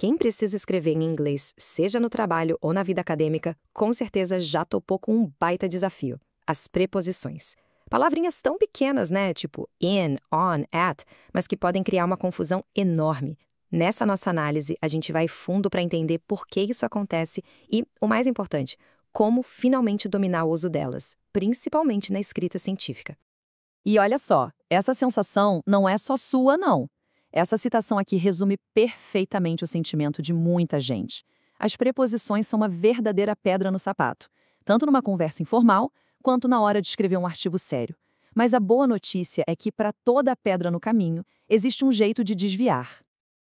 Quem precisa escrever em inglês, seja no trabalho ou na vida acadêmica, com certeza já topou com um baita desafio: as preposições. Palavrinhas tão pequenas, né? Tipo in, on, at, mas que podem criar uma confusão enorme. Nessa nossa análise, a gente vai fundo para entender por que isso acontece e, o mais importante, como finalmente dominar o uso delas, principalmente na escrita científica. E olha só, essa sensação não é só sua, não. Essa citação aqui resume perfeitamente o sentimento de muita gente. As preposições são uma verdadeira pedra no sapato, tanto numa conversa informal, quanto na hora de escrever um artigo sério. Mas a boa notícia é que, para toda pedra no caminho, existe um jeito de desviar.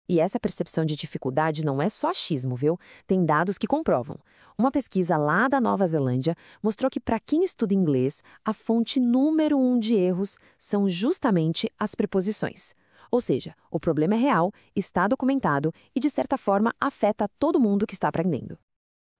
E essa percepção de dificuldade não é só achismo, viu? Tem dados que comprovam. Uma pesquisa lá da Nova Zelândia mostrou que, para quem estuda inglês, a fonte número 1 de erros são justamente as preposições. Ou seja, o problema é real, está documentado e, de certa forma, afeta todo mundo que está aprendendo.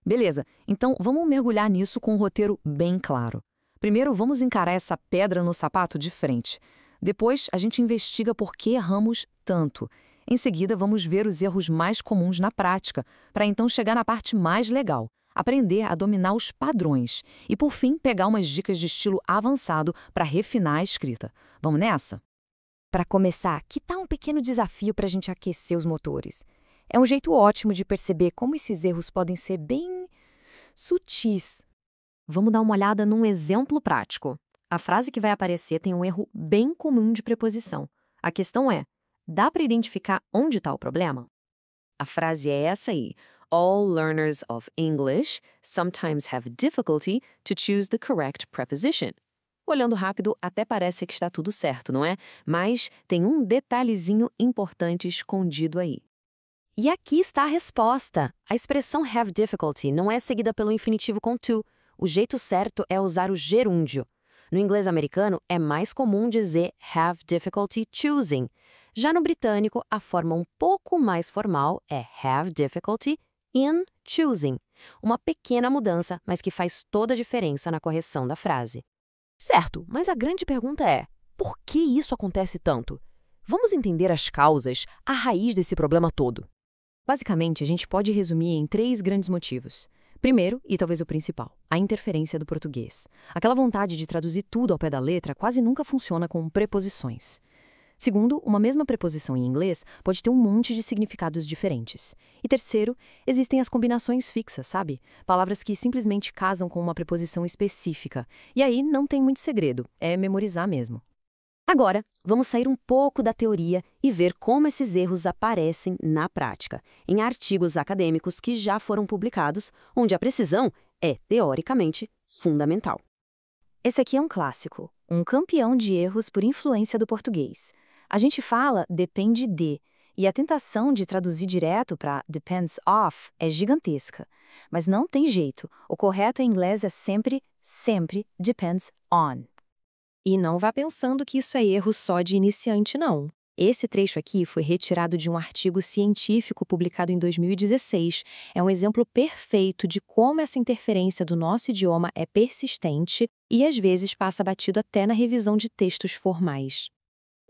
Beleza, então vamos mergulhar nisso com um roteiro bem claro. Primeiro, vamos encarar essa pedra no sapato de frente. Depois, a gente investiga por que erramos tanto. Em seguida, vamos ver os erros mais comuns na prática, para então chegar na parte mais legal, aprender a dominar os padrões e, por fim, pegar umas dicas de estilo avançado para refinar a escrita. Vamos nessa? Para começar, que tal um pequeno desafio para a gente aquecer os motores? É um jeito ótimo de perceber como esses erros podem ser bem sutis. Vamos dar uma olhada num exemplo prático. A frase que vai aparecer tem um erro bem comum de preposição. A questão é: dá para identificar onde está o problema? A frase é essa aí. All learners of English sometimes have difficulty to choose the correct preposition. Olhando rápido, até parece que está tudo certo, não é? Mas tem um detalhezinho importante escondido aí. E aqui está a resposta. A expressão have difficulty não é seguida pelo infinitivo com to. O jeito certo é usar o gerúndio. No inglês americano, é mais comum dizer have difficulty choosing. Já no britânico, a forma um pouco mais formal é have difficulty in choosing. Uma pequena mudança, mas que faz toda a diferença na correção da frase. Certo, mas a grande pergunta é: por que isso acontece tanto? Vamos entender as causas, a raiz desse problema todo. Basicamente, a gente pode resumir em 3 grandes motivos. Primeiro, e talvez o principal, a interferência do português. Aquela vontade de traduzir tudo ao pé da letra quase nunca funciona com preposições. Segundo, uma mesma preposição em inglês pode ter um monte de significados diferentes. E terceiro, existem as combinações fixas, sabe? Palavras que simplesmente casam com uma preposição específica. E aí não tem muito segredo, é memorizar mesmo. Agora, vamos sair um pouco da teoria e ver como esses erros aparecem na prática, em artigos acadêmicos que já foram publicados, onde a precisão é, teoricamente, fundamental. Esse aqui é um clássico, um campeão de erros por influência do português. A gente fala depende de, e a tentação de traduzir direto para depends of é gigantesca. Mas não tem jeito, o correto em inglês é sempre depends on. E não vá pensando que isso é erro só de iniciante, não. Esse trecho aqui foi retirado de um artigo científico publicado em 2016. É um exemplo perfeito de como essa interferência do nosso idioma é persistente e às vezes passa batido até na revisão de textos formais.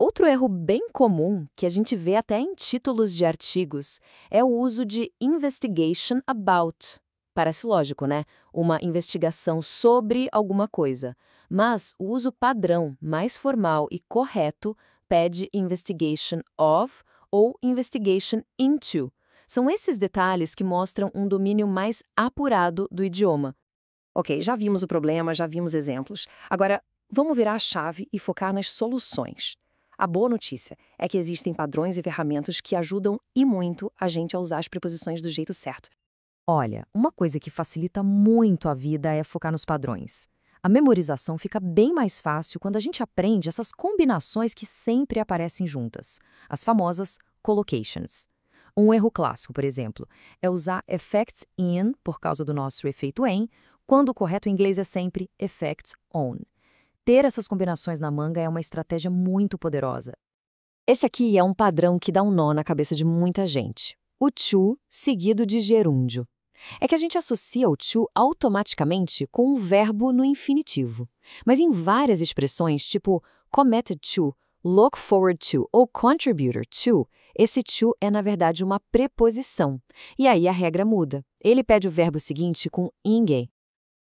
Outro erro bem comum, que a gente vê até em títulos de artigos, é o uso de investigation about. Parece lógico, né? Uma investigação sobre alguma coisa. Mas o uso padrão, mais formal e correto, pede investigation of ou investigation into. São esses detalhes que mostram um domínio mais apurado do idioma. Ok, já vimos o problema, já vimos exemplos. Agora, vamos virar a chave e focar nas soluções. A boa notícia é que existem padrões e ferramentas que ajudam e muito a gente a usar as preposições do jeito certo. Olha, uma coisa que facilita muito a vida é focar nos padrões. A memorização fica bem mais fácil quando a gente aprende essas combinações que sempre aparecem juntas, as famosas collocations. Um erro clássico, por exemplo, é usar effects in, por causa do nosso efeito em, quando o correto em inglês é sempre effects on. Ter essas combinações na manga é uma estratégia muito poderosa. Esse aqui é um padrão que dá um nó na cabeça de muita gente. O to seguido de gerúndio. É que a gente associa o to automaticamente com um verbo no infinitivo. Mas em várias expressões, tipo committed to, look forward to ou contributor to, Esse to é, na verdade, uma preposição. E aí a regra muda. Ele pede o verbo seguinte com ing.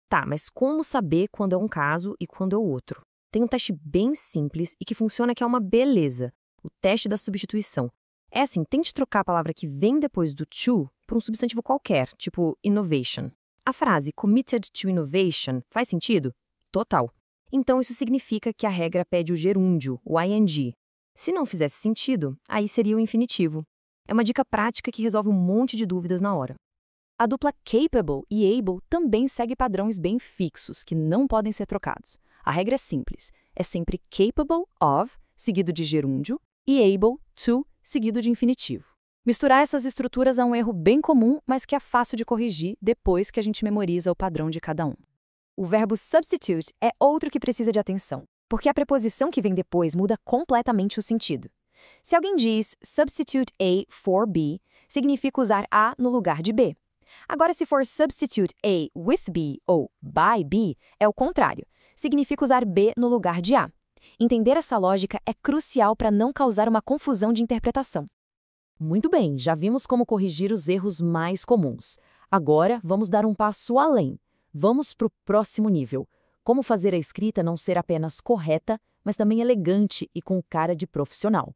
Tá, mas como saber quando é um caso e quando é o outro? Tem um teste bem simples e que funciona que é uma beleza. O teste da substituição. É assim, tente trocar a palavra que vem depois do to por um substantivo qualquer, tipo innovation. A frase committed to innovation faz sentido? Total. Então isso significa que a regra pede o gerúndio, o ing. Se não fizesse sentido, aí seria o infinitivo. É uma dica prática que resolve um monte de dúvidas na hora. A dupla capable e able também segue padrões bem fixos, que não podem ser trocados. A regra é simples. É sempre capable of, seguido de gerúndio, e able to, seguido de infinitivo. Misturar essas estruturas é um erro bem comum, mas que é fácil de corrigir depois que a gente memoriza o padrão de cada um. O verbo substitute é outro que precisa de atenção, porque a preposição que vem depois muda completamente o sentido. Se alguém diz substitute A for B, significa usar A no lugar de B. Agora, se for substitute A with B ou by B, é o contrário. Significa usar B no lugar de A. Entender essa lógica é crucial para não causar uma confusão de interpretação. Muito bem, já vimos como corrigir os erros mais comuns. Agora, vamos dar um passo além. Vamos para o próximo nível. Como fazer a escrita não ser apenas correta, mas também elegante e com cara de profissional.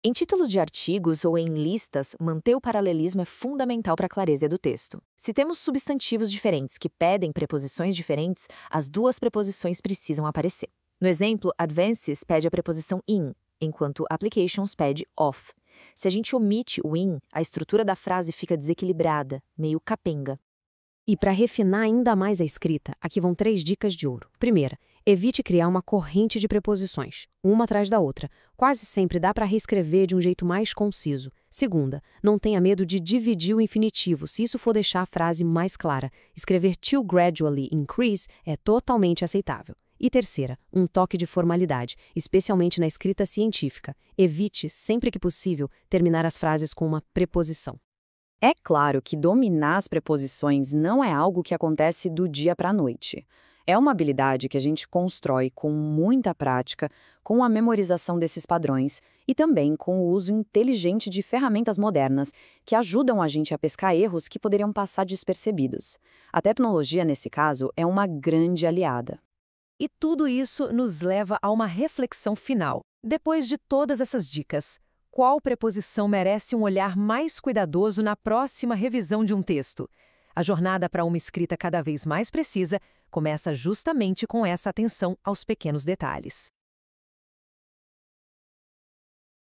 Em títulos de artigos ou em listas, manter o paralelismo é fundamental para a clareza do texto. Se temos substantivos diferentes que pedem preposições diferentes, as duas preposições precisam aparecer. No exemplo, advances pede a preposição in, enquanto applications pede of. Se a gente omite o in, a estrutura da frase fica desequilibrada, meio capenga. E para refinar ainda mais a escrita, aqui vão 3 dicas de ouro. Primeira, evite criar uma corrente de preposições, uma atrás da outra. Quase sempre dá para reescrever de um jeito mais conciso. Segunda, não tenha medo de dividir o infinitivo, se isso for deixar a frase mais clara. Escrever to gradually increase é totalmente aceitável. E terceira, um toque de formalidade, especialmente na escrita científica. Evite, sempre que possível, terminar as frases com uma preposição. É claro que dominar as preposições não é algo que acontece do dia para a noite. É uma habilidade que a gente constrói com muita prática, com a memorização desses padrões e também com o uso inteligente de ferramentas modernas que ajudam a gente a pescar erros que poderiam passar despercebidos. A tecnologia, nesse caso, é uma grande aliada. E tudo isso nos leva a uma reflexão final. Depois de todas essas dicas, qual preposição merece um olhar mais cuidadoso na próxima revisão de um texto? A jornada para uma escrita cada vez mais precisa começa justamente com essa atenção aos pequenos detalhes.